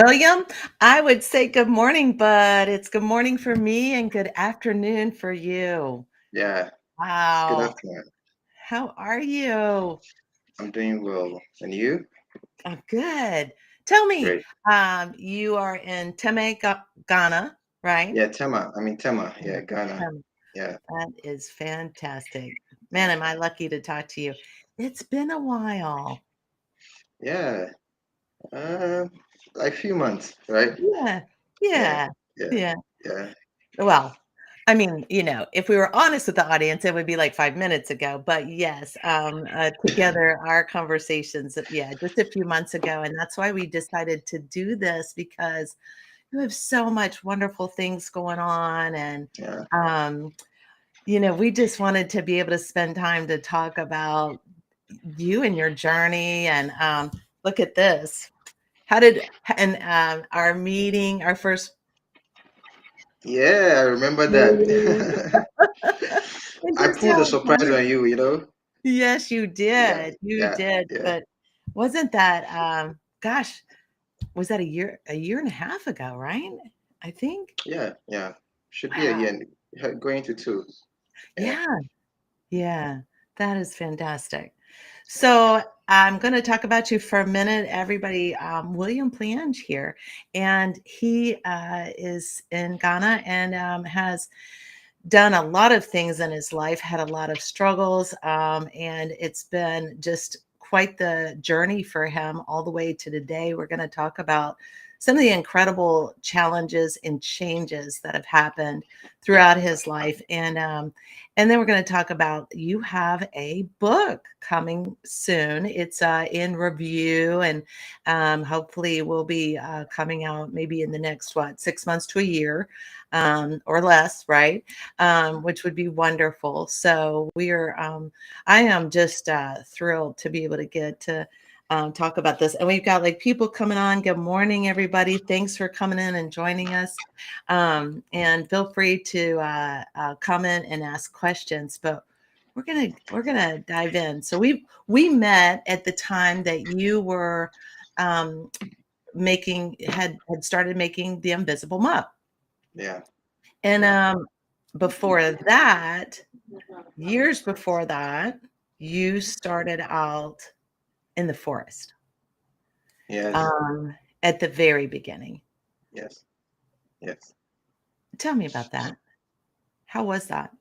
William, I would say good morning, but it's good morning for me and good afternoon for you. Yeah, good Wow. afternoon. How are you? I'm doing well. And you? I'm good. Tell me, Great. you are in Teme, Ghana, right? Yeah, Tema. I mean, Tema. Mm, Yeah, Ghana. Teme. Yeah, That is fantastic. Man, am I lucky to talk to you. It's been a while. yeah. Uh, like few months, right? Yeah. Yeah, Yeah. yeah, Yeah. yeah, Well, I mean, if we were honest with the audience, it would be like 5 minutes ago, but yes, together our conversations, yeah, just a few months ago, and that's why we decided to do this because you have so much wonderful things going on, and, yeah. um, we just wanted to be able to spend time to talk about you and your journey, and, look at this. How did and, our meeting, our first Yeah, I remember meeting that. and I just pulled a how surprise on wonderful. you. Yes, Yeah, you yeah, did, yeah, but wasn't that, gosh, was that a year and a half ago, right? I think? yeah. Should be a Wow. year, going to two. Yeah, Yeah, yeah, that is fantastic. So, I'm gonna talk about you for a minute, everybody. William Plange here, and he, is in Ghana and, has done a lot of things in his life, had a lot of struggles, and it's been just quite the journey for him all the way to today. We're going to talk about some of the incredible challenges and changes that have happened throughout his life, and then we're going to talk about you have a book coming soon. It's in review, and hopefully will be coming out maybe in the next 6 months to a year, or less, right? Which would be wonderful. So I am just thrilled to be able to get to talk about this. And we've got like people coming on. Good morning, everybody. Thanks for coming in and joining us. And feel free to comment and ask questions. But we're gonna dive in. So we met at the time that you were um, making had started making the Invisible Mup. yeah, And yeah. before that, years before that, you started out in the forest, Yes, um, at the very beginning. yes, yes. Tell me about that. How was that?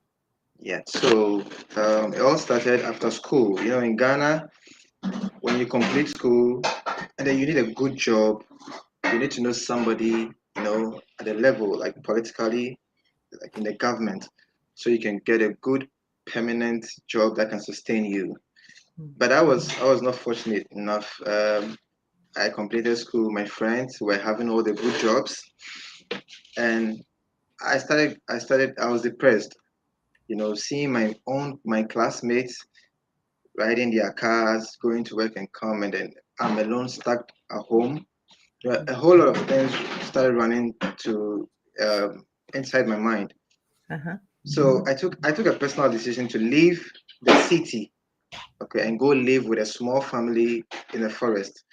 Yeah. So it all started after school. In Ghana, when you complete school and then you need a good job, you need to know somebody, at a level like politically, like in the government, so you can get a good permanent job that can sustain you. But I was not fortunate enough. I completed school. My friends were having all the good jobs, and I was depressed. Seeing my classmates riding their cars, going to work and come, and then I'm alone stuck at home. A whole lot of things started running to inside my mind. Uh-huh. So I took a personal decision to leave the city, okay, and go live with a small family in the forest.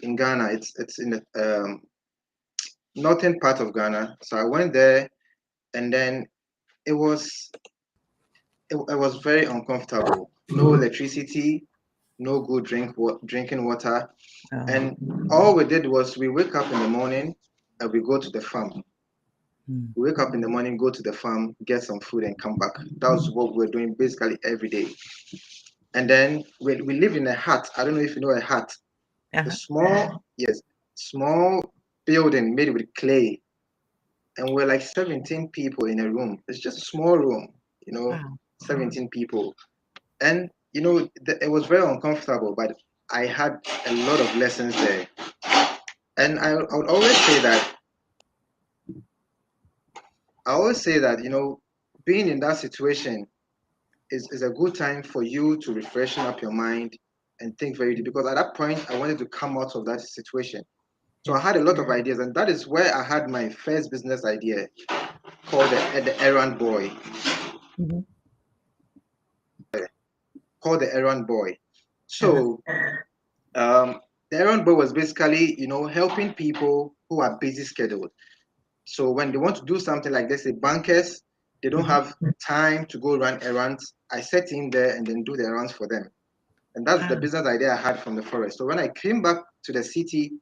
In Ghana, it's in the northern part of Ghana. So I went there, and then it was it was very uncomfortable. No electricity, no good drinking water. Oh. And all we did was we wake up in the morning and we go to the farm. Mm. We wake up in the morning, go to the farm, get some food, and come back. That was what we were doing basically every day. And then we live in a hut. I don't know if you know a hut. A Uh-huh. small, yes, small building made with clay. And we're like 17 people in a room. It's just a small room, you know, Wow. 17 people. And, it was very uncomfortable, but I had a lot of lessons there. And I would always say that being in that situation is a good time for you to refreshen up your mind and think very deep. Because at that point, I wanted to come out of that situation. So I Yes. had a lot of ideas, and that is where I had my first business idea called the Errand Boy. Mhm. Called the Errand Boy. Uh-huh. So um, The errand boy was basically, helping people who are busy scheduled. So when they want to do something like this, say bankers, they don't Mhm. have time to go run errands. I set in there and then do the errands for them. And that's the Wow. business idea I had from the forest. So when I came back to the city,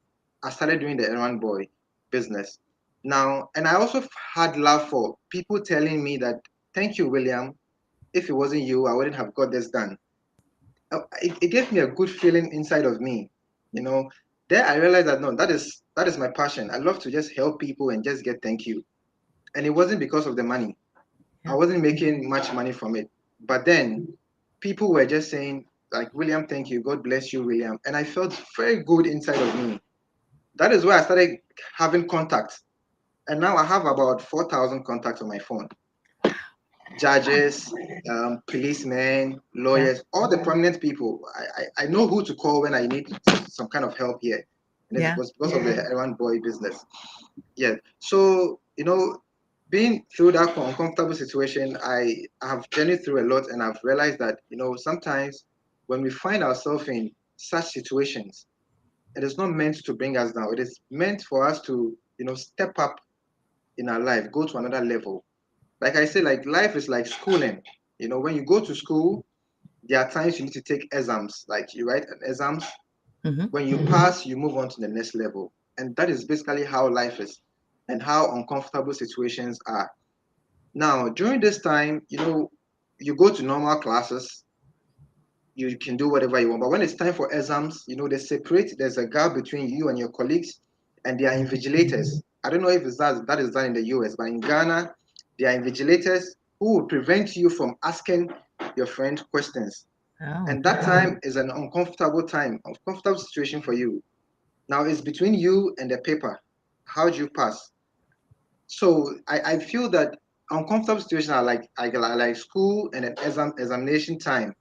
I started doing the errand boy business. Now, and I also had love for people telling me that, thank you, William. If it wasn't you, I wouldn't have got this done. It gave me a good feeling inside of me. You know, there I realized that no, that is my passion. I love to just help people and just get thank you. And it wasn't because of the money. I Yeah. wasn't making much money from it. But then people were just saying, like, William, thank you. God bless you, William. And I felt very good inside of me. That is why I started having contacts. And now I have about 4,000 contacts on my phone. Judges, policemen, Yeah. lawyers, all the prominent people. I know who to call when I need some kind of help here. And it Yeah. was because of the errand boy business. Yeah. So, being through that uncomfortable situation, I have journeyed through a lot and I've realized that, sometimes when we find ourselves in such situations, it is not meant to bring us down. It is meant for us to, step up in our life, go to another level. Like I say, like life is like schooling. When you go to school, there are times you need to take exams, like you write exams. Mhm. When you pass, you move on to the next level. And that is basically how life is and how uncomfortable situations are. Now, during this time, you go to normal classes, you can do whatever you want. But when it's time for exams, they separate, there's a gap between you and your colleagues, and they are invigilators. I don't know if that is done in the US, but in Ghana, they are invigilators who will prevent you from asking your friend questions. Oh. And that time is an uncomfortable situation for you. Now it's between you and the paper. How do you pass? So I feel that uncomfortable situations are like school and an examination time.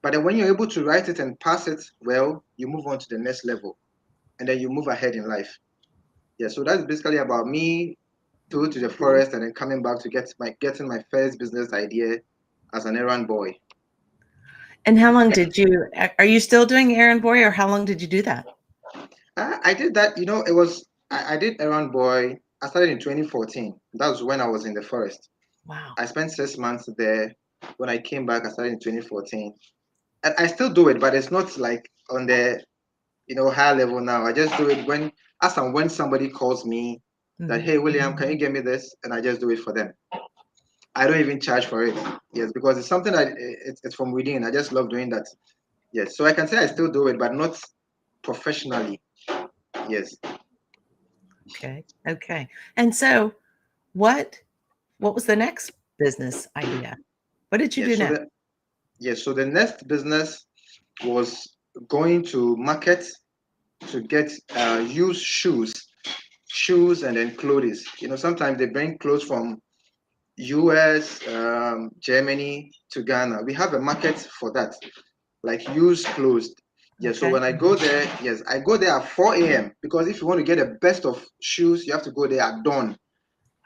But then when you're able to write it and pass it well, you move on to the next level and then you move ahead in life. Yeah, so that's basically about me through to the forest and then coming back to getting my first business idea as an errand boy. And how long did you are you still doing errand boy, or how long did you do that? I did that, it was I did errand boy. I started in 2014. That was when I was in the forest. Wow. I spent 6 months there. When I came back, I started in 2014. And I still do it, but it's not like on the high level now. I just do it when somebody calls me that, Mhm. hey William, can you get me this? And I just do it for them. I don't even charge for it. Yes, because it's something that it's from within. I just love doing that. Yes. So I can say I still do it, but not professionally. Yes. Okay. Okay. And so what what was the next business idea? What did you Yes. do So next? the next business was going to market to get used shoes and then clothes. Sometimes they bring clothes from US, Germany to Ghana. We have a market for that, like used clothes. Yeah, so Okay. when I go there, yes, I go there at 4 a.m. because if you want to get the best of shoes, you have to go there at dawn.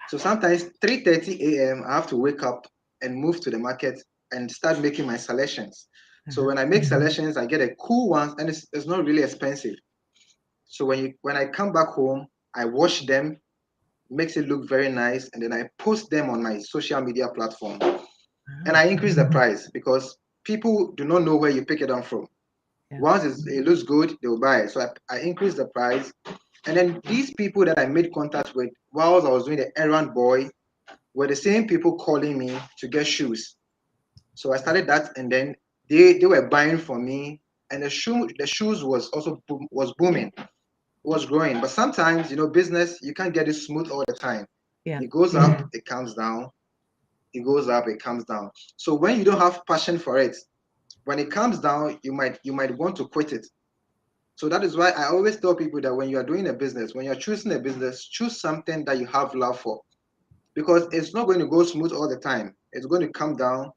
So sometimes 3:30 a.m. I have to wake up and move to the market and start making my selections. So Uh-huh. when I make selections, I get a cool ones and it's not really expensive. So when I come back home, I wash them, makes it look very nice, and then I post them on my social media platform. And Oh, I increase the price because people do not know where you pick it up from. yeah. Once it looks good, they'll buy it. So I increase the price. And then these people that I made contact with whilst I was doing the errand boy were the same people calling me to get shoes. So I started that, and then they were buying from me, and the shoes was also was booming, was growing. But sometimes, business, you can't get it smooth all the time. Yeah. It goes up, it comes down, it goes up, it comes down. So when you don't have passion for it, when it comes down, you might want to quit it. So that is why I always tell people that when you are doing a business, when you're choosing a business, choose something that you have love for. Because it's not going to go smooth all the time. It's going to come down.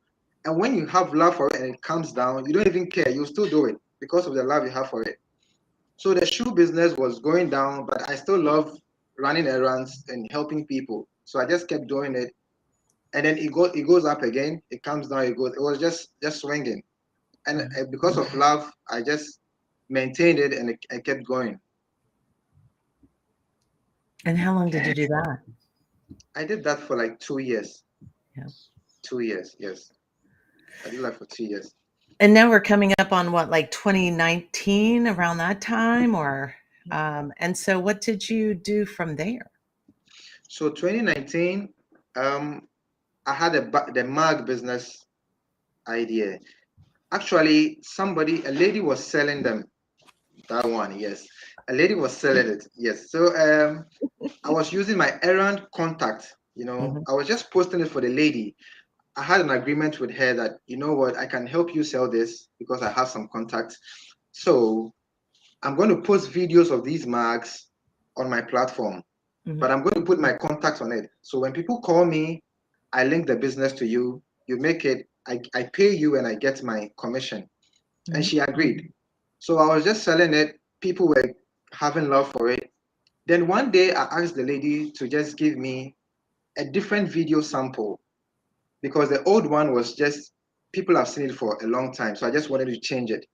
And when you have love for it and it comes down, you don't even care. You still do it because of the love you have for it. So the shoe business was going down, but I still love running errands and helping people. So I just kept doing it. And then it goes up again, it comes down, it was just swinging. And because of love, I just maintained it, and I kept going. And how long did you do that? I did that for like 2 years. Yeah. 2 years, yes. I did that for 2 years. And now we're coming up on what, like 2019, around that time, or and so what did you do from there? So 2019, I had the mag business idea. Actually, a lady was selling them. That one, yes. A lady was selling it, yes. So I was using my errand contact. Hmm. I was just posting it for the lady. I had an agreement with her that, you know what, I can help you sell this because I have some contacts. So I'm going to post videos of these mags on my platform, Hmm. but I'm going to put my contacts on it. So when people call me, I link the business to you. You make it, I pay you and I get my commission. And Hmm. she agreed. So I was just selling it. People were having love for it. Then one day I asked the lady to just give me a different video sample because the old one was just people have seen it for a long time. So I just wanted to change it.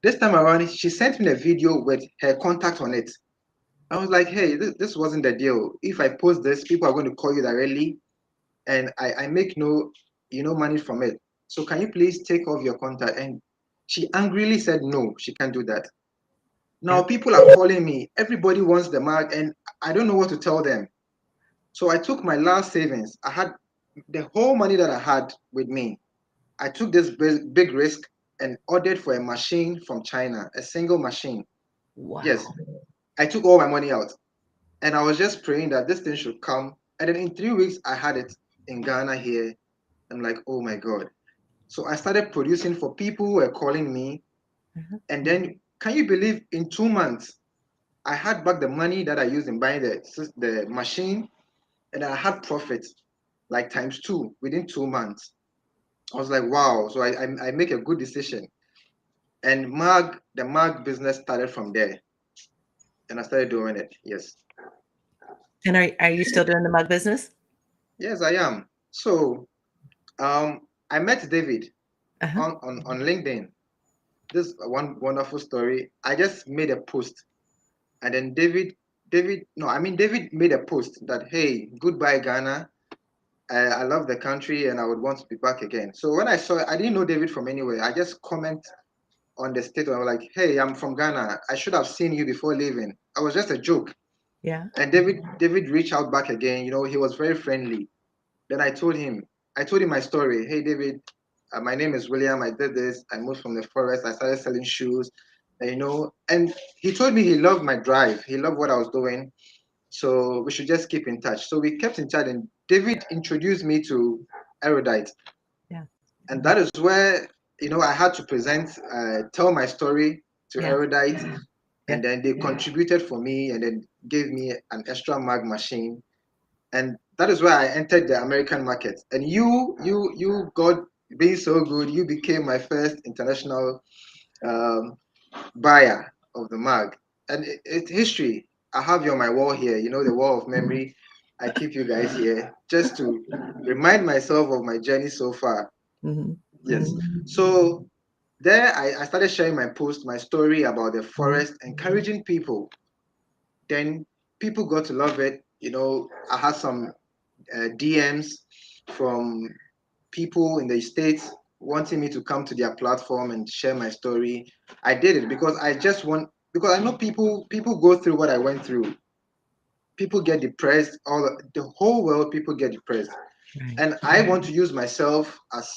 This time around, she sent me a video with her contact on it. I was like, hey, this wasn't the deal. If I post this, people are going to call you directly and I make no, money from it. So can you please take off your contact? And she angrily said, no, she can't do that. Now Yeah. people are calling me. Everybody wants the mark, and I don't know what to tell them. So I took my last savings. I had the whole money that I had with me. I took this big risk and ordered for a machine from China, a single machine. Yes, Wow. I took all my money out, and I was just praying that this thing should come. And then in 3 weeks, I had it in Ghana here. I'm like, oh my God. So I started producing for people who were calling me. Uh-huh. And then, can you believe in 2 months, I had back the money that I used in buying the machine, and I had profit like times two within 2 months. I was like, wow. So I make a good decision. And the mag business started from there, and I started doing it. Yes, And are you still doing the mug business? yes, I am. So I met David Uh-huh. on LinkedIn. This one wonderful story. I just made a post, and then David made a post that, hey, goodbye Ghana. I love the country and I would want to be back again. So when I saw it, I didn't know David from anywhere. I just comment on the status. I was like, hey, I'm from Ghana. I should have seen you before leaving. I was just a joke. Yeah. And David reached out back again. He was very friendly. Then I told him my story. Hey, David, my name is William. I did this. I moved from the forest. I started selling shoes, and he told me he loved my drive. He loved what I was doing. So we should just keep in touch. So we kept in touch, and David introduced me to Erudite, Yeah. and that is where I had to tell my story to Yeah. Erudite, Yeah. and then they contributed for me, and then gave me an extra mag machine, and that is where I entered the American market. And you, God being so good, you became my first international um, buyer of the mag. And it's history. I have you on my wall here, the wall of memory. I keep you guys here just to remind myself of my journey so far. Hmm. Yes. So there I started sharing my post, my story about the Hmm. forest, encouraging people. Then people got to love it. I had some DMs from people in the States wanting me to come to their platform and share my story. I did it because because I know people go through what I went through. People get depressed, the whole world people get depressed. Right. And I want to use myself as,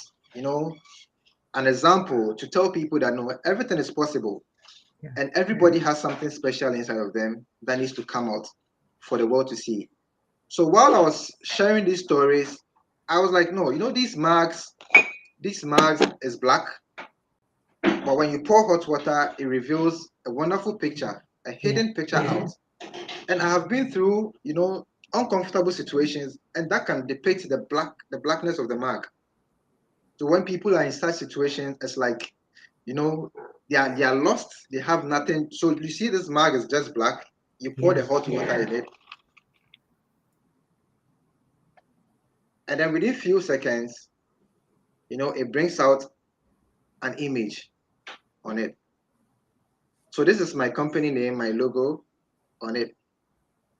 an example to tell people that no, everything is possible Yeah. and everybody has something special inside of them that needs to come out for the world to see. So while I was sharing these stories, I was like, no, this marks is black, but when you pour hot water, it reveals a wonderful picture, a Yeah. hidden picture out. And I have been through, uncomfortable situations, and that can depict the blackness of the mark. So when people are in such situations, it's like, you know, they are lost, they have nothing. So you see this mark is just black. You pour Yeah. the hot water in it, and then within few seconds, it brings out an image on it. So this is my company name, my logo on it.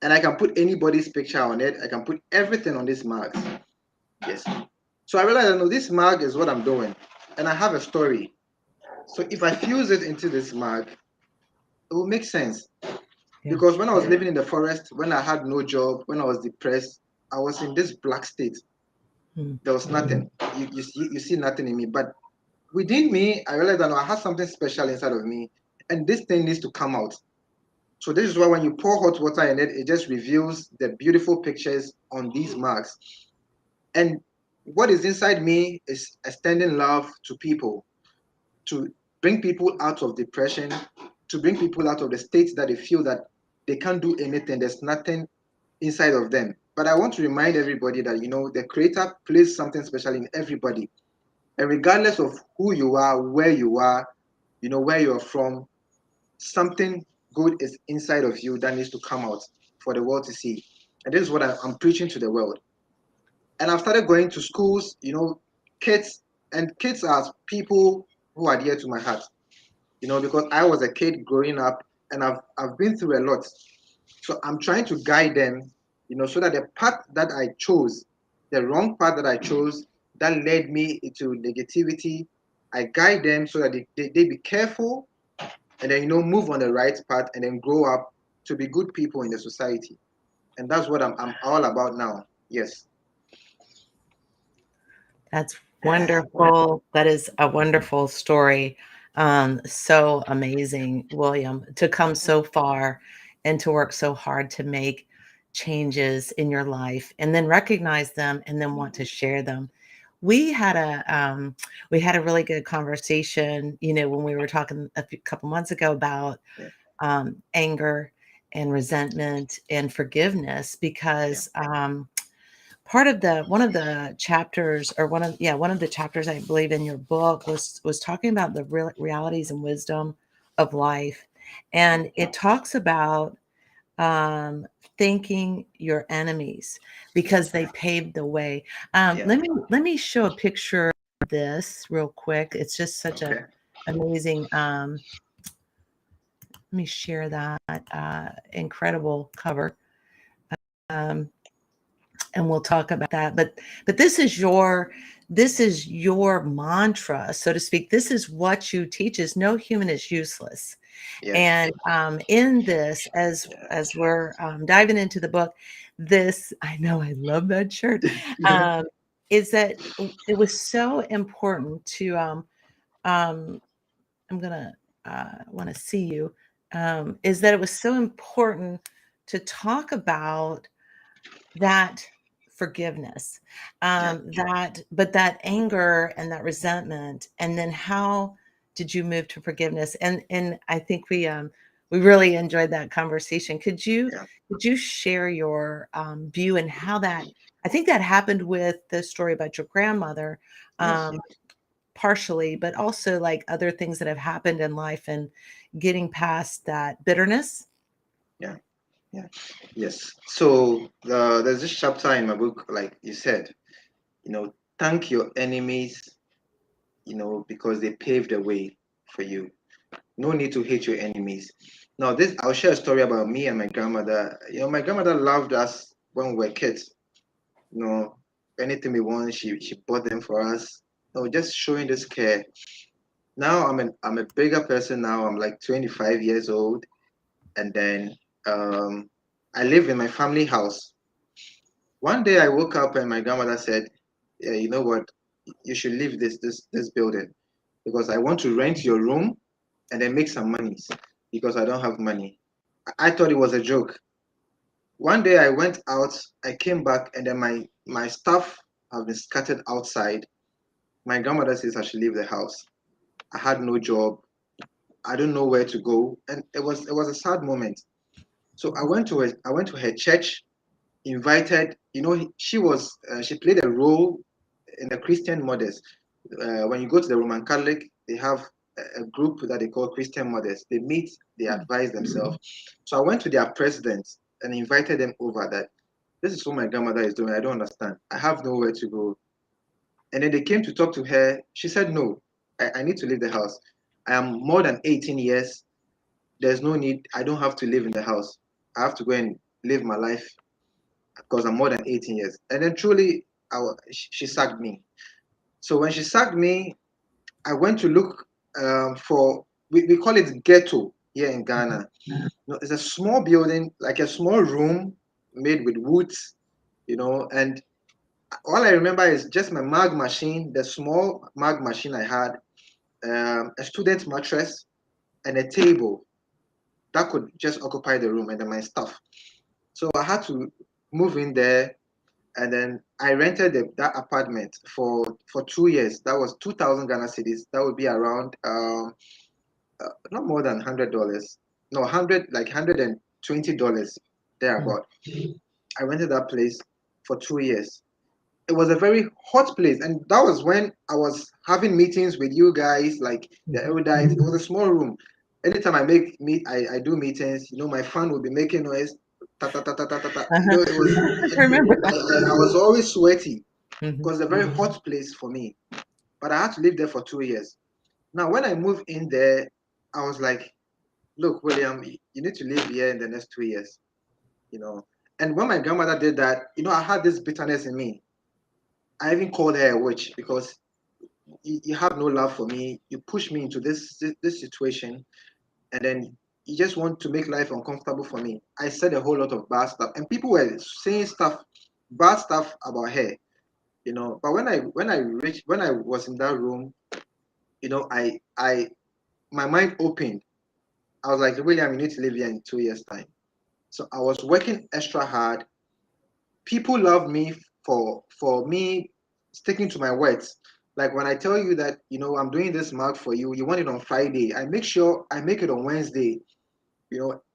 And I can put anybody's picture on it. I can put everything on this mark. Yes. So I realized, no, this mark is what I'm doing. And I have a story. So if I fuse it into this mark, it will make sense. Yeah. Because when I was living in the forest, when I had no job, when I was depressed, I was in this black state. Mm. There was nothing. You see nothing in me. But within me, I realized that no, I had something special inside of me. And this thing needs to come out. So this is why when you pour hot water in it, it just reveals the beautiful pictures on these marks. And what is inside me is extending love to people, to bring people out of depression, to bring people out of the state that they feel that they can't do anything. There's nothing inside of them. But I want to remind everybody that, the Creator placed something special in everybody. And regardless of who you are, where you are, where you're from, something good is inside of you that needs to come out for the world to see. And this is what I'm preaching to the world. And I've started going to schools, kids, and kids are people who are dear to my heart, because I was a kid growing up and I've been through a lot. So I'm trying to guide them, so that the path that I chose, the wrong path that I chose, that led me into negativity, I guide them so that they be careful and then, move on the right path and then grow up to be good people in the society. And that's what I'm all about now. Yes. That's wonderful. That is a wonderful story. So amazing, William, to come so far and to work so hard to make changes in your life and then recognize them and then want to share them. We had a really good conversation, when we were talking couple months ago about Yeah. anger and resentment and forgiveness Yeah. because part of the one of the chapters or one of the chapters I believe in your book was talking about the realities and wisdom of life, and it talks about um, thanking your enemies because they paved the way. Yeah. Let me show a picture of this real quick. It's just such a Okay. amazing. Let me share that incredible cover. Um, and we'll talk about that, but this is your mantra, so to speak. This is what you teach: is no human is useless. Yeah. And in this, as we're diving into the book, this, I know, I love that shirt, um, is that it was so important to um, I'm gonna want to see you, is that it was so important to talk about that forgiveness, Yeah. that anger and that resentment, and then how did you move to forgiveness? And I think we really enjoyed that conversation. Yeah. Could you share your view and how that, I think that happened with the story about your grandmother, Yes. um, partially, but also like other things that have happened in life and getting past that bitterness. Yeah. Yeah. Yes. So there's this chapter in my book, like you said, thank your enemies, because they paved the way for you. No need to hate your enemies. Now, this I'll share a story about me and my grandmother. My grandmother loved us when we were kids. You know, anything we want, she bought them for us. Just showing this care. Now I'm a bigger person now. I'm like 25 years old, and then um, I live in my family house. One day I woke up and my grandmother said, "Yeah, you know what? You should leave this building because I want to rent your room and then make some monies because I don't have money." I thought it was a joke. One day I went out, I came back, and then my stuff have been scattered outside. My grandmother says I should leave the house. I had no job. I don't know where to go, and it was a sad moment. So I went to her church, invited. She played a role in the Christian mothers. When you go to the Roman Catholic, they have a group that they call Christian mothers. They meet, they advise themselves. So I went to their president and invited them over that this is what my grandmother is doing. I don't understand. I have nowhere to go. And then they came to talk to her. She said, no, I need to leave the house. I am more than 18 years. there's no need. I don't have to live in the house. I have to go and live my life because I'm more than 18 years. And then truly, she sacked me. So when she sacked me, I went to look for, we call it ghetto here in Ghana. No, it's a small building, like a small room made with woods, and all I remember is just my mag machine, the small mag machine I had, a student mattress, and a table that could just occupy the room, and then my stuff. So I had to move in there, and then I rented that apartment for 2 years. That was 2,000 Ghana cedis. That would be around not more than $100. No, 120 dollars Mm. thereabout. I rented that place for 2 years. It was a very hot place, and that was when I was having meetings with you guys, like the Mhm. erudites. It was a small room. Anytime I do meetings, my fan would be making noise, ta ta ta ta ta ta ta. Uh-huh. It was, I remember. I was always sweaty Mhm. because it's a very hot place for me. But I had to live there for 2 years. Now, when I moved in there, I was like, look, William, you need to live here in the next 2 years, you know. And when my grandmother did that, I had this bitterness in me. I even called her a witch because you have no love for me. You push me into this situation, and then you just want to make life uncomfortable for me. I said a whole lot of bad stuff, and people were saying bad stuff about her. But when I was in that room, I my mind opened. I was like, William, you need to live here in 2 years' time. So I was working extra hard. People love me for me sticking to my words. Like when I tell you that, I'm doing this mark for you, you want it on Friday. I make sure I make it on Wednesday,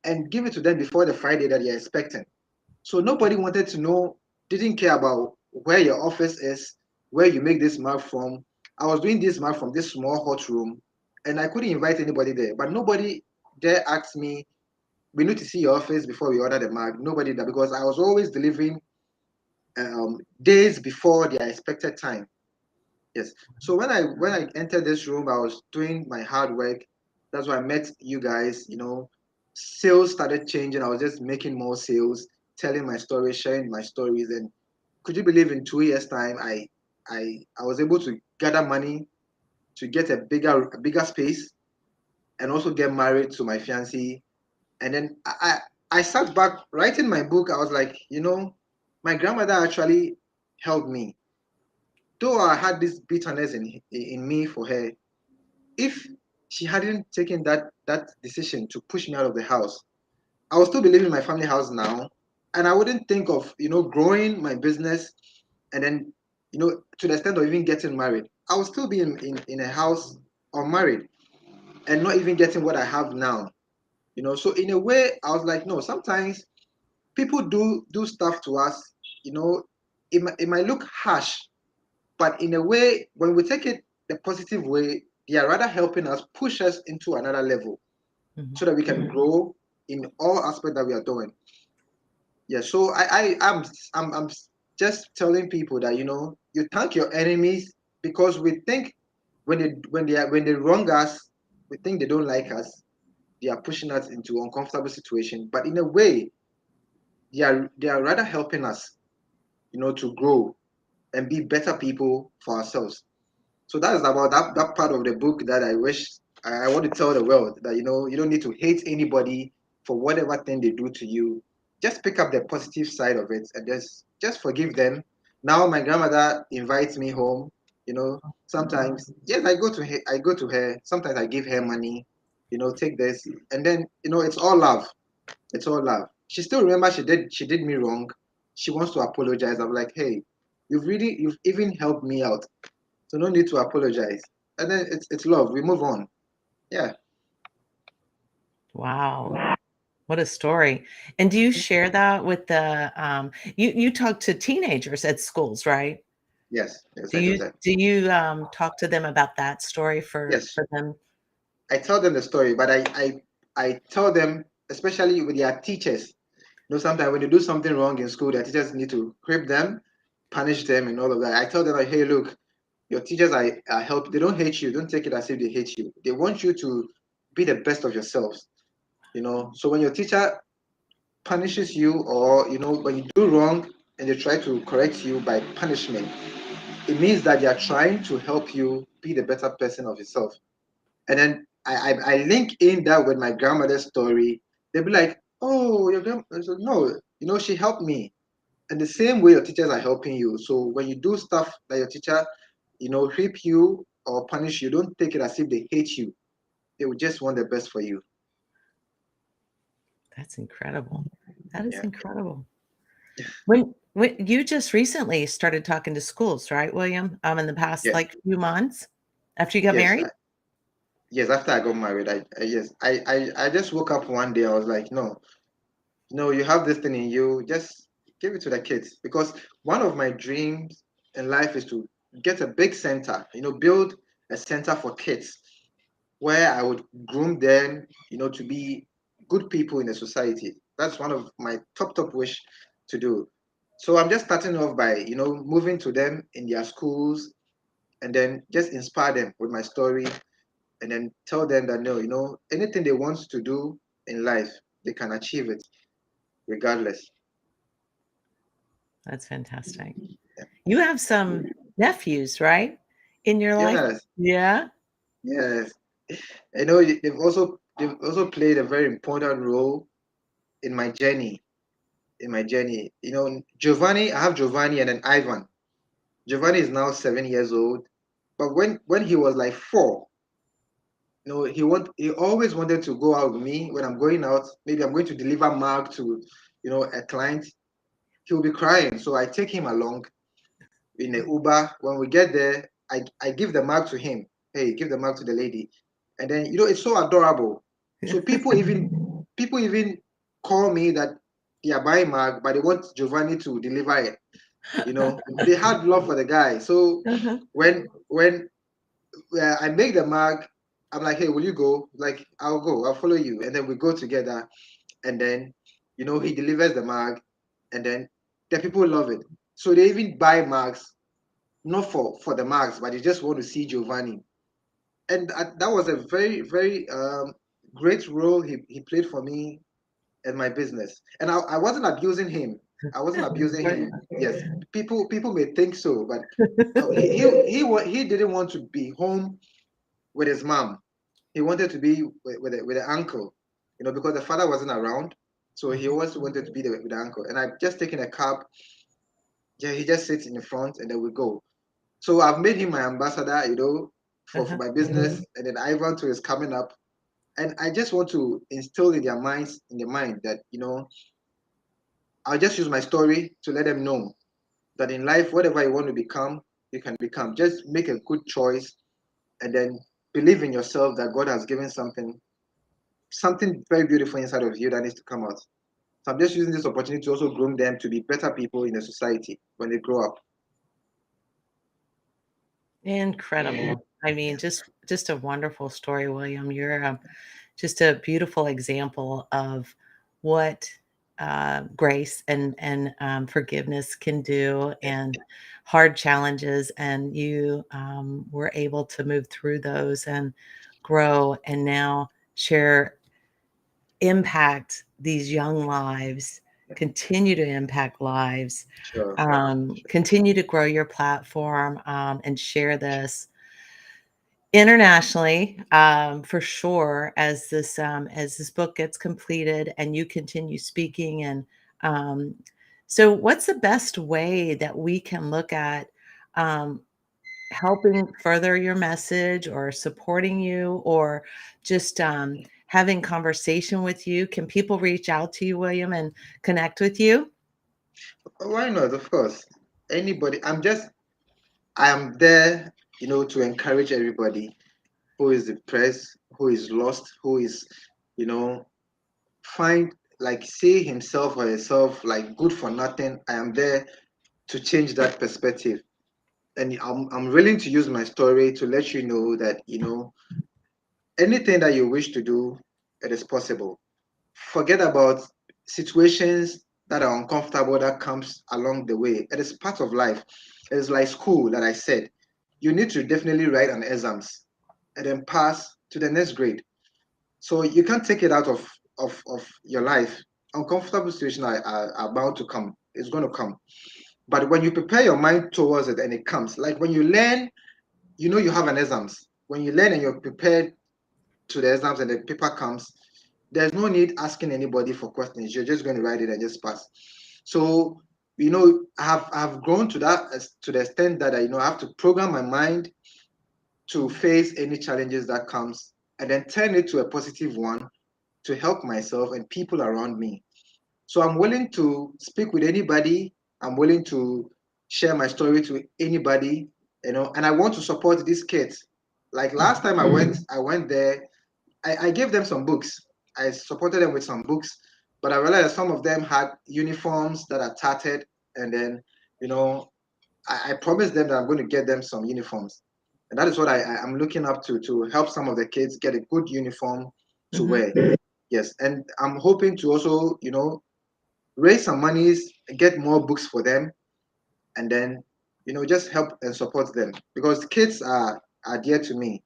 and give it to them before the Friday that you're expecting. So nobody wanted to know, didn't care about where your office is, where you make this mark from. I was doing this mark from this small hot room, and I couldn't invite anybody there. But nobody there asked me, we need to see your office before we order the mark. Nobody did that because I was always delivering days before their expected time. Yes. So when I entered this room, I was doing my hard work. That's why I met you guys. Sales started changing. I was just making more sales, telling my stories, sharing my stories. And could you believe in 2 years' time, I was able to gather money to get a bigger space and also get married to my fiancée. And then I sat back writing my book. I was like, my grandmother actually helped me. Though I had this bitterness in me for her, if she hadn't taken that decision to push me out of the house, I would still be living in my family house now, and I wouldn't think of growing my business, and then to the extent of even getting married. I would still be in a house unmarried and not even getting what I have now. So in a way, I was like, no. Sometimes people do stuff to us. You know, it might look harsh, but in a way, when we take it the positive way, they are rather helping us push us into another level Mhm. so that we can grow in all aspects that we are doing. Yeah. So I'm just telling people that you thank your enemies because we think when they wrong us, we think they don't like us. They are pushing us into uncomfortable situation, but in a way, they are rather helping us, to grow and be better people for ourselves. So that is about that part of the book that I wish I want to tell the world that you don't need to hate anybody for whatever thing they do to you. Just pick up the positive side of it and just forgive them. Now my grandmother invites me home. Sometimes yes, I go to her. Sometimes I give her money. Take this, and then it's all love. It's all love. She still remembers she did me wrong. She wants to apologize. I'm like, hey, you've even helped me out. So no need to apologize. And then it's love. We move on. Yeah. Wow. What a story. And do you share that with you talk to teenagers at schools, right? Yes. Yes, Do I do you that. do you talk to them about that story Yes. for them? I tell them the story, but I tell them, especially with their teachers. Sometimes when they do something wrong in school, their teachers need to whip them, punish them, and all of that. I tell them like, hey, look, your teachers are help. They don't hate you. Don't take it as if they hate you. They want you to be the best of yourselves. So when your teacher punishes you, or when you do wrong and they try to correct you by punishment, it means that they are trying to help you be the better person of yourself. And then I link in that with my grandmother's story. They'll be like, oh, your grandma. I said, no, she helped me. And the same way your teachers are helping you. So when you do stuff that your teacher, whip you or punish you, don't take it as if they hate you. They would just want the best for you. That's incredible. That is Yeah. incredible. When you just recently started talking to schools, right, William? In the past Yes. like few months after you got Yes. married? Yes. After I got married, yes, I just woke up one day. I was like, no, no, you have this thing in you. Just give it to the kids, because one of my dreams in life is to get a big center. Build a center for kids where I would groom them, to be good people in the society. That's one of my top wish to do. So I'm just starting off by, moving to them in their schools, and then just inspire them with my story, and then tell them that no, anything they want to do in life, they can achieve it regardless. That's fantastic. You have some nephews, right, in your life? Yes, Yeah? yes. They've also played a very important role in my journey. Giovanni, I have Giovanni and then Ivan. Giovanni is now 7 years old, but when he was like 4, he always wanted to go out with me when I'm going out. Maybe I'm going to deliver mark to, a client. He'll be crying, so I take him along in the Uber. When we get there, I give the mark to him. Hey, give the mark to the lady, and then it's so adorable. So people even call me that they are buying mark, but they want Giovanni to deliver it. They had love for the guy. So Uh-huh. when I make the mark, I'm like, hey, will you go? Like, I'll go, I'll follow you, and then we go together, and then he delivers the mark, and then the people love it. So they even buy marks, not for the marks, but they just want to see Giovanni. And that was a very very great role he played for me in my business. And I wasn't abusing him. I wasn't abusing him. Yes, people may think so, but he didn't want to be home with his mom. He wanted to be with the uncle, because the father wasn't around. So he always wanted to be with the uncle. And I've just taken a cab. Yeah, he just sits in the front, and then we go. So I've made him my ambassador, for Uh-huh. my business. And then Ivan too is coming up. And I just want to instill in their mind that, I'll just use my story to let them know that in life, whatever you want to become, you can become. Just make a good choice, and then believe in yourself that God has given something very beautiful inside of you that needs to come out. So I'm just using this opportunity to also groom them to be better people in the society when they grow up. Incredible. I mean, just a wonderful story, William. You're, just a beautiful example of what, grace and forgiveness can do, and hard challenges, and you, were able to move through those and grow, and now share impact these young lives, continue to impact lives, Sure. continue to grow your platform, and share this internationally, for sure, as this book gets completed and you continue speaking. And um, so what's the best way that we can look at, um, helping further your message, or supporting you, or just, having conversation with you? Can people reach out to you, William, and connect with you? Why not? Of course. Anybody. I am there, to encourage everybody who is depressed, who is lost, who is, you know, find like see himself or herself like good for nothing. I am there to change that perspective. And I'm willing to use my story to let you know that, anything that you wish to do, it is possible. Forget about situations that are uncomfortable that comes along the way. It is part of life. It is like school that I said. You need to definitely write an exams and then pass to the next grade. So you can't take it out of of your life, uncomfortable situations are about to come. It's going to come. But when you prepare your mind towards it and it comes, like when you learn, you know you have an exams. When you learn and you're prepared to the exams and the paper comes, there's no need asking anybody for questions. You're just going to write it and just pass. So, I've grown to that to the extent that I have to program my mind to face any challenges that comes and then turn it to a positive one to help myself and people around me. So I'm willing to speak with anybody. I'm willing to share my story to anybody, and I want to support these kids. Like last time I went there, I gave them some books. I supported them with some books, but I realized some of them had uniforms that are tattered, and then, you know, I promised them that I'm going to get them some uniforms. And that is what I'm looking up to help some of the kids get a good uniform to Mhm. wear. Yes. And I'm hoping to also, raise some monies, get more books for them, and then, just help and support them because kids are dear to me.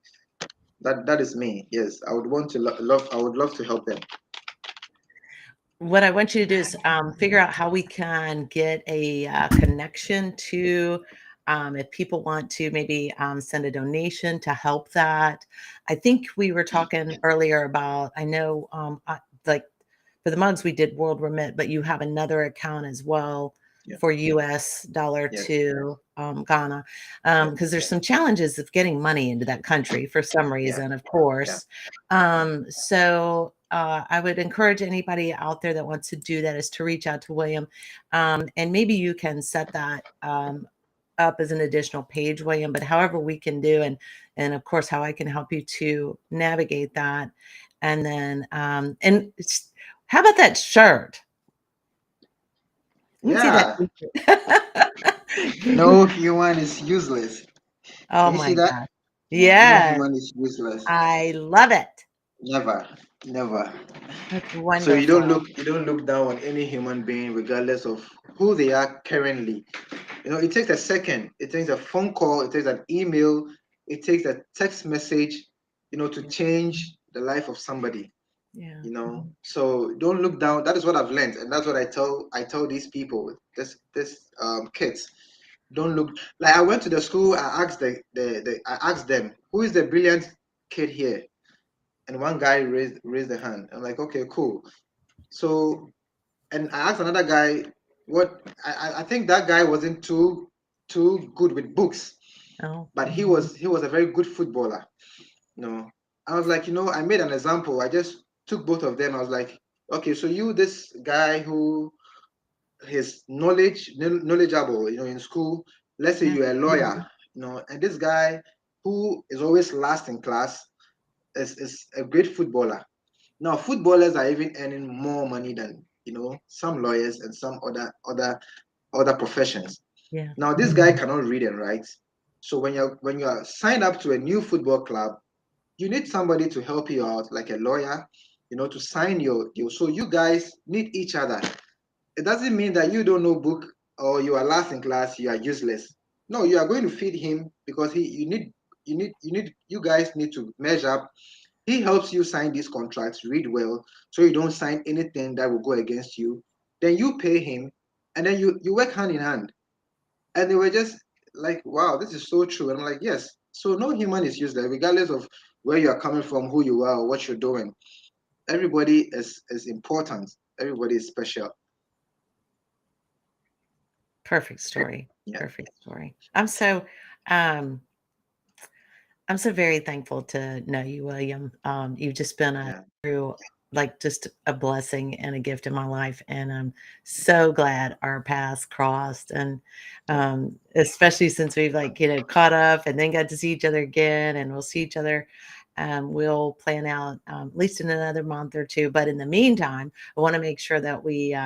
That is me. Yes, I would want to love. I would love to help them. What I want you to do is figure out how we can get a connection to, if people want to maybe send a donation to help that. I think we were talking earlier about, I know, like for the mugs, we did World Remit, but you have another account as well Yeah. for US dollar Yes. to Ghana, Yeah. because there's some challenges of getting money into that country for some Yeah. reason, of Yeah. course. So I would encourage anybody out there that wants to do that is to reach out to William, and maybe you can set that up as an additional page, William. But however we can do, and of course how I can help you to navigate that, and then how about that shirt? Let me see that Yeah. t-shirt. No human is useless. Oh Can you my see that? God. No Yes, human is useless. I love it. Never. Never. That's So you don't wonderful. look down on any human being regardless of who they are currently. It takes a second, it takes a phone call, it takes an email, it takes a text message, to Yeah. change the life of somebody. Yeah. So don't look down. That is what I've learned, and that's what I tell these people, this kids. Don't look, like I went to the school. I asked them, who is the brilliant kid here, and one guy raised the hand. I'm like, okay, cool. So, and I asked another guy, what I think that guy wasn't too good with books, Oh, but he was a very good footballer. No, I was like, I made an example. I just took both of them. I was like, okay, so you, this guy who is knowledgeable, in school. Let's say yeah. you're a lawyer, and this guy who is always last in class is a great footballer. Now, footballers are even earning more money than some lawyers and some other professions. Yeah. Now, this guy cannot read and write. So when you're signed up to a new football club, you need somebody to help you out, like a lawyer, to sign your deal. So you guys need each other. It doesn't mean that you don't know book or you are last in class, you are useless. No, you are going to feed him because you guys need to measure up. He helps you sign these contracts, read well, so you don't sign anything that will go against you. Then you pay him, and then you work hand in hand. And they were just like, wow, this is so true. And I'm like, yes. So no human is useless, regardless of where you are coming from, who you are, or what you're doing. Everybody is important. Everybody is special. Perfect story. Yeah, Perfect story. Um, I'm so very thankful to know you, William. You've just been a yeah, true, like, just a blessing and a gift in my life, and I'm so glad our paths crossed, and yeah, especially since we've caught up and then got to see each other again, and we'll see each other. We'll plan out at least in another month or two. But in the meantime, I want to make sure that we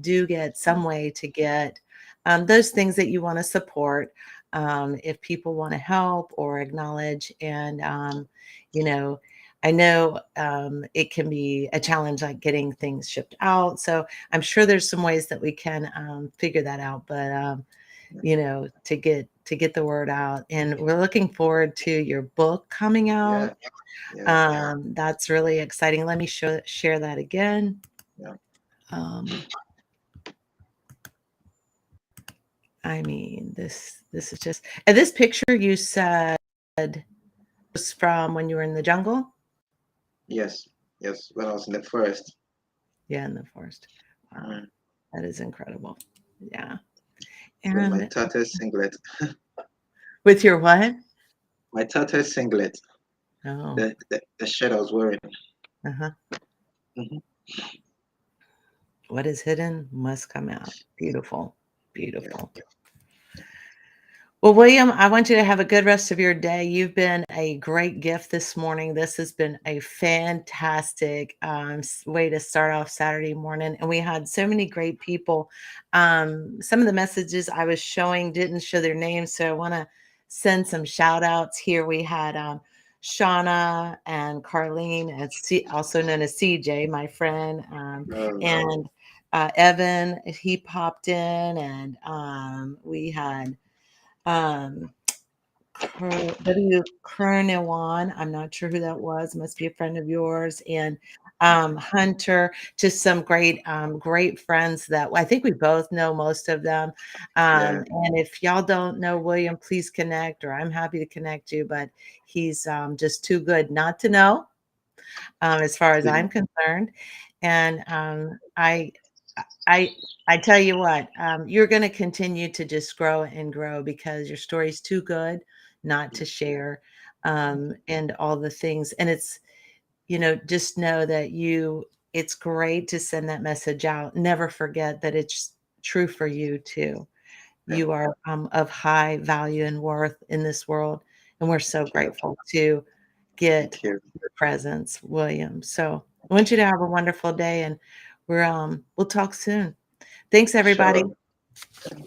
do get some way to get those things that you want to support, if people want to help or acknowledge. And, you know, I know it can be a challenge, like getting things shipped out. So I'm sure there's some ways that we can figure that out. But, yeah, to get to get the word out. And we're looking forward to your book coming out. Yeah, yeah, That's really exciting. Let me share that again. yeah. Um, I mean, this is just, and this picture you said was from when you were in the jungle? Yes, yes. When I was in the forest. Yeah, in the forest. Wow, Mm. that is incredible. Yeah. With my And tattered singlet. with your what? My tattered singlet. Oh, The shirt I was wearing. uh-huh. Hmm. What is hidden must come out. Beautiful. Yeah. Beautiful. Well, William, I want you to have a good rest of your day. You've been a great gift this morning. This has been a fantastic way to start off Saturday morning. And we had so many great people. Some of the messages I was showing didn't show their names. So I want to send some shout outs here. We had Shauna and Carlene, also known as CJ, my friend, Oh, and Evan, he popped in, and we had um, W. Kernewan. I'm not sure who that was. Must be a friend of yours. And Hunter, just some great friends that I think we both know most of them. yeah. And if y'all don't know William, please connect, or I'm happy to connect you. But he's just too good not to know, as far as Yeah. I'm concerned. And I I tell you what, you're going to continue to just grow and grow because your story's too good not to share, and all the things. And it's, just know that it's great to send that message out. Never forget that it's true for you too. Yeah. You are of high value and worth in this world. And we're so Thank you. grateful to get Thank you. your presence, William. So I want you to have a wonderful day, and we'll talk soon. Thanks, everybody. Sure.